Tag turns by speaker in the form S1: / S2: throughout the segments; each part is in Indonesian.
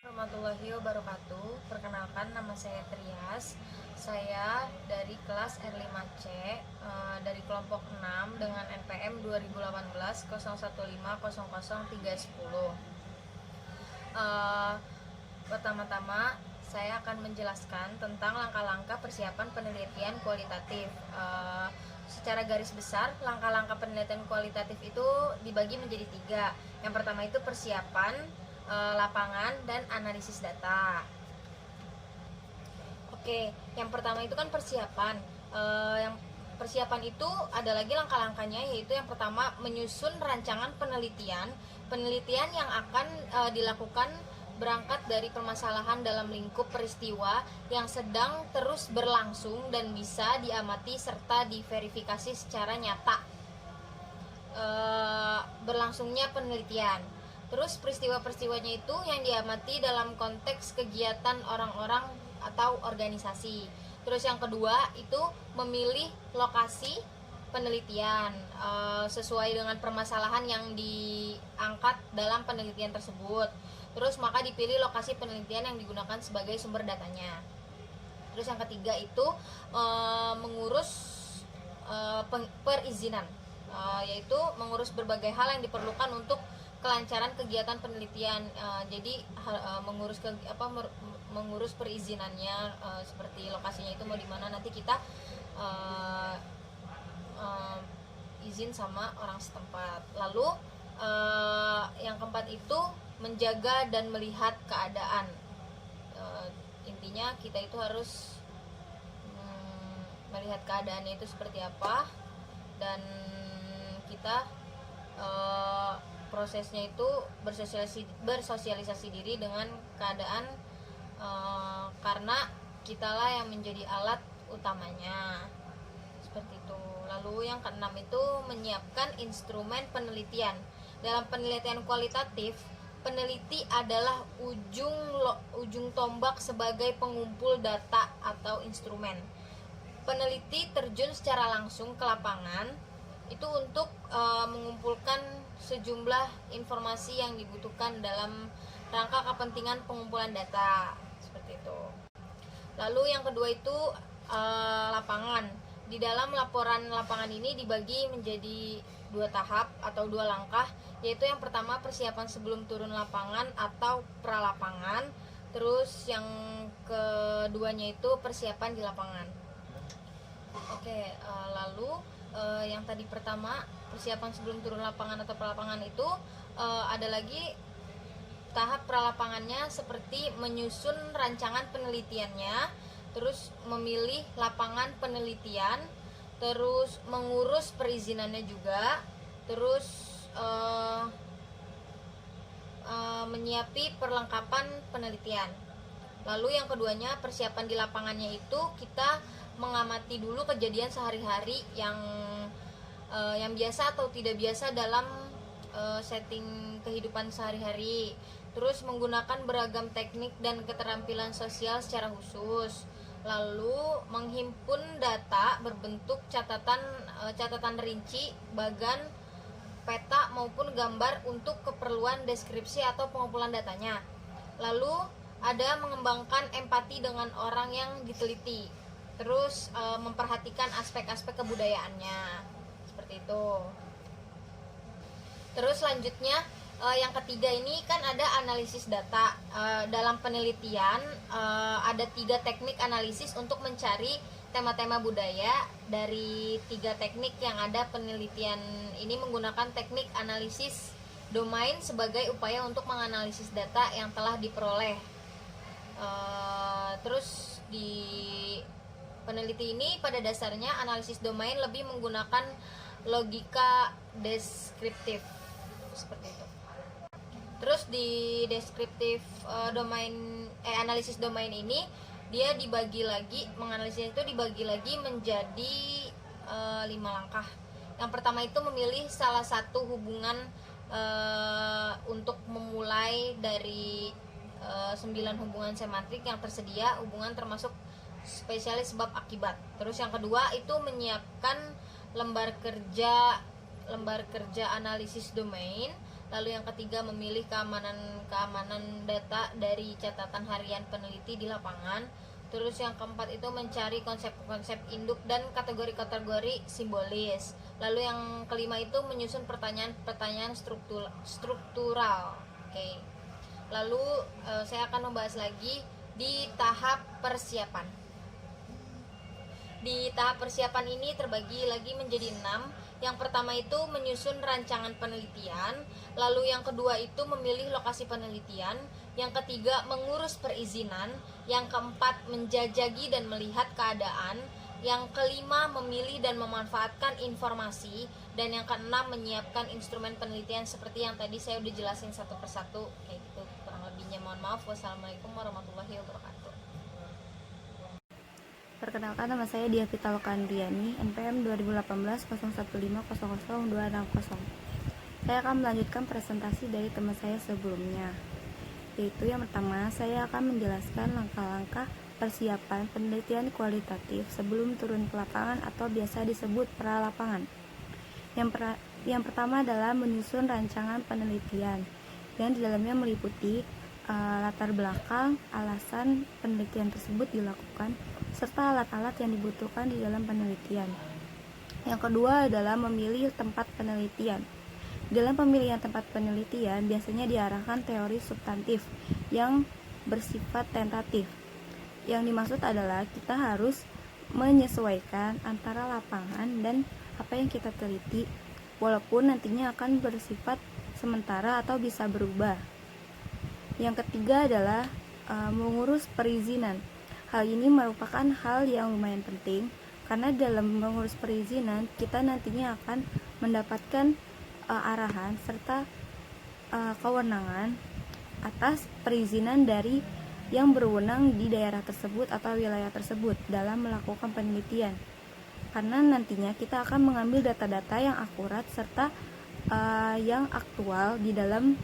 S1: Warahmatullahi wabarakatuh. Perkenalkan, nama saya Trias. Saya dari kelas R5C, dari kelompok 6 dengan NPM 2018 01500310. Pertama-tama saya akan menjelaskan tentang langkah-langkah persiapan penelitian kualitatif. Secara garis besar, langkah-langkah penelitian kualitatif itu dibagi menjadi 3. Yang pertama itu persiapan, lapangan, dan analisis data. Oke, yang pertama itu kan persiapan. Yang persiapan itu ada lagi langkah-langkahnya, yaitu yang pertama menyusun rancangan penelitian yang akan dilakukan berangkat dari permasalahan dalam lingkup peristiwa yang sedang terus berlangsung dan bisa diamati serta diverifikasi secara nyata berlangsungnya penelitian. Terus peristiwa-peristiwanya itu yang diamati dalam konteks kegiatan orang-orang atau organisasi. Terus yang kedua itu memilih lokasi penelitian sesuai dengan permasalahan yang diangkat dalam penelitian tersebut. Terus maka dipilih lokasi penelitian yang digunakan sebagai sumber datanya. Terus yang ketiga itu mengurus perizinan, yaitu mengurus berbagai hal yang diperlukan untuk kelancaran kegiatan penelitian. Jadi mengurus perizinannya, seperti lokasinya itu mau di mana, nanti kita izin sama orang setempat. Lalu yang keempat itu menjaga dan melihat keadaan. Intinya kita itu harus melihat keadaannya itu seperti apa, dan kita prosesnya itu bersosialisasi diri dengan keadaan, karena kitalah yang menjadi alat utamanya, seperti itu. Lalu yang keenam itu menyiapkan instrumen penelitian. Dalam penelitian kualitatif, peneliti adalah ujung tombak sebagai pengumpul data atau instrumen. Peneliti terjun secara langsung ke lapangan itu untuk mengumpulkan sejumlah informasi yang dibutuhkan dalam rangka kepentingan pengumpulan data, seperti itu. Lalu yang kedua itu lapangan. Di dalam laporan lapangan ini dibagi menjadi 2 tahap atau 2 langkah, yaitu yang pertama persiapan sebelum turun lapangan atau pralapangan. Terus yang keduanya itu persiapan di lapangan. Oke, lalu yang tadi pertama persiapan sebelum turun lapangan atau pralapangan itu ada lagi tahap pralapangannya, seperti menyusun rancangan penelitiannya, terus memilih lapangan penelitian, terus mengurus perizinannya juga, terus menyiapi perlengkapan penelitian. Lalu yang keduanya persiapan di lapangannya itu kita mengamati dulu kejadian sehari-hari yang biasa atau tidak biasa dalam setting kehidupan sehari-hari. Terus menggunakan beragam teknik dan keterampilan sosial secara khusus. Lalu menghimpun data berbentuk catatan rinci, bagan, peta maupun gambar untuk keperluan deskripsi atau pengumpulan datanya. Lalu ada mengembangkan empati dengan orang yang diteliti. Terus memperhatikan aspek-aspek kebudayaannya, seperti itu. Terus selanjutnya yang ketiga ini kan ada analisis data. Dalam penelitian ada 3 teknik analisis untuk mencari tema-tema budaya. Dari 3 teknik yang ada, penelitian ini menggunakan teknik analisis domain sebagai upaya untuk menganalisis data yang telah diperoleh. Terus di peneliti ini pada dasarnya analisis domain lebih menggunakan logika deskriptif, seperti itu. Terus di deskriptif analisis domain ini dia dibagi lagi, menganalisis itu dibagi lagi menjadi 5 langkah. Yang pertama itu memilih salah satu hubungan untuk memulai dari 9 hubungan semantrik yang tersedia, hubungan termasuk spesialis sebab akibat. Terus yang kedua itu menyiapkan lembar kerja analisis domain. Lalu yang ketiga, memilih keamanan data dari catatan harian peneliti di lapangan. Terus yang keempat itu mencari konsep-konsep induk dan kategori-kategori simbolis. Lalu yang kelima itu menyusun pertanyaan-pertanyaan struktural. Oke. Lalu saya akan membahas lagi di tahap persiapan. Di tahap persiapan ini terbagi lagi menjadi 6. Yang pertama itu menyusun rancangan penelitian. Lalu yang kedua itu memilih lokasi penelitian. Yang ketiga mengurus perizinan. Yang keempat menjajaki dan melihat keadaan. Yang kelima memilih dan memanfaatkan informasi. Dan yang keenam menyiapkan instrumen penelitian seperti yang tadi saya udah jelasin satu persatu. Kayak gitu kurang lebihnya, mohon maaf. Wassalamualaikum warahmatullahi wabarakatuh.
S2: Perkenalkan, nama saya Dia Pitalokandiani, NPM 2018-01500260. Saya akan melanjutkan presentasi dari teman saya sebelumnya, yaitu yang pertama, saya akan menjelaskan langkah-langkah persiapan penelitian kualitatif sebelum turun ke lapangan atau biasa disebut pra-lapangan. Yang pertama adalah menyusun rancangan penelitian, yang di dalamnya meliputi latar belakang, alasan penelitian tersebut dilakukan, serta alat-alat yang dibutuhkan di dalam penelitian. Yang kedua adalah memilih tempat penelitian. Dalam pemilihan tempat penelitian biasanya diarahkan teori substantif yang bersifat tentatif. Yang dimaksud adalah kita harus menyesuaikan antara lapangan dan apa yang kita teliti, walaupun nantinya akan bersifat sementara atau bisa berubah. Yang ketiga adalah mengurus perizinan. Hal ini merupakan hal yang lumayan penting karena dalam mengurus perizinan kita nantinya akan mendapatkan arahan serta kewenangan atas perizinan dari yang berwenang di daerah tersebut atau wilayah tersebut dalam melakukan penelitian. Karena nantinya kita akan mengambil data-data yang akurat serta yang aktual di dalam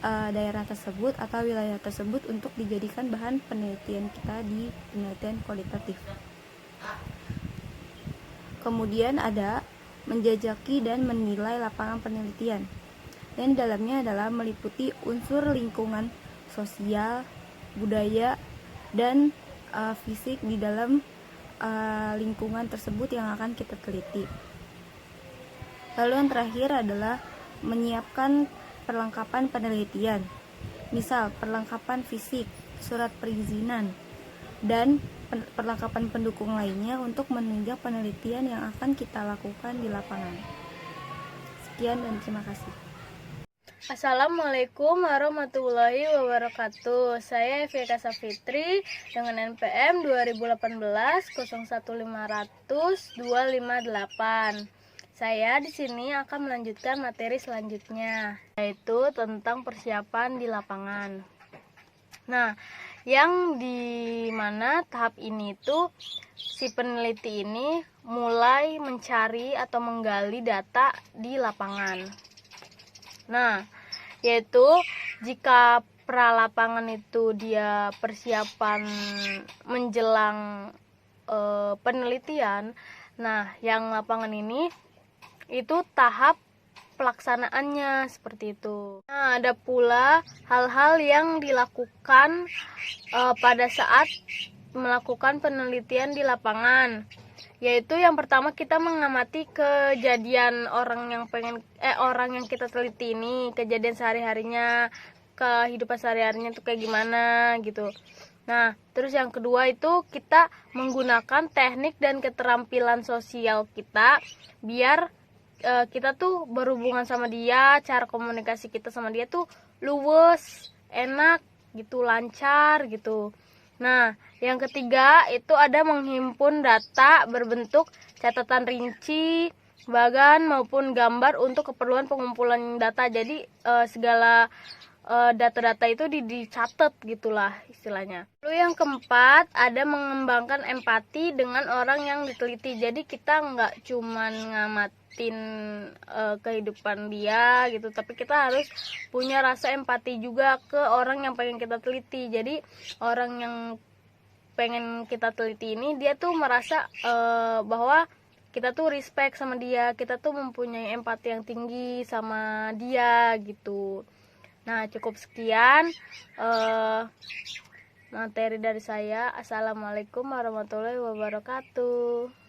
S2: daerah tersebut atau wilayah tersebut untuk dijadikan bahan penelitian kita di penelitian kualitatif. Kemudian ada menjajaki dan menilai lapangan penelitian, dan di dalamnya adalah meliputi unsur lingkungan sosial, budaya, dan fisik di dalam lingkungan tersebut yang akan kita teliti. Lalu yang terakhir adalah menyiapkan perlengkapan penelitian, misal perlengkapan fisik, surat perizinan, dan perlengkapan pendukung lainnya untuk menunjang penelitian yang akan kita lakukan di lapangan. Sekian dan terima kasih.
S3: Assalamualaikum warahmatullahi wabarakatuh. Saya Evika Safitri dengan NPM 2018-01500258. Saya di sini akan melanjutkan materi selanjutnya, yaitu tentang persiapan di lapangan. Nah, yang di mana tahap ini tuh si peneliti ini mulai mencari atau menggali data di lapangan. Nah, yaitu jika pra-lapangan itu dia persiapan menjelang penelitian. Nah, yang lapangan ini itu tahap pelaksanaannya seperti itu. Nah, ada pula hal-hal yang dilakukan pada saat melakukan penelitian di lapangan, yaitu yang pertama kita mengamati kejadian orang yang kita teliti ini, kejadian sehari-harinya, kehidupan sehari-harinya itu kayak gimana gitu. Nah, terus yang kedua itu kita menggunakan teknik dan keterampilan sosial kita biar kita tuh berhubungan sama dia, cara komunikasi kita sama dia tuh luwes, enak gitu, lancar gitu. Nah, yang ketiga itu ada menghimpun data berbentuk catatan rinci, bagan maupun gambar untuk keperluan pengumpulan data. Jadi segala data-data itu dicatat gitulah istilahnya. Lalu yang keempat ada mengembangkan empati dengan orang yang diteliti. Jadi kita nggak cuman ngamatin kehidupan dia gitu, tapi kita harus punya rasa empati juga ke orang yang pengen kita teliti. Jadi orang yang pengen kita teliti ini dia tuh merasa bahwa kita tuh respect sama dia, kita tuh mempunyai empati yang tinggi sama dia gitu. Nah, cukup sekian materi dari saya. Assalamualaikum warahmatullahi wabarakatuh.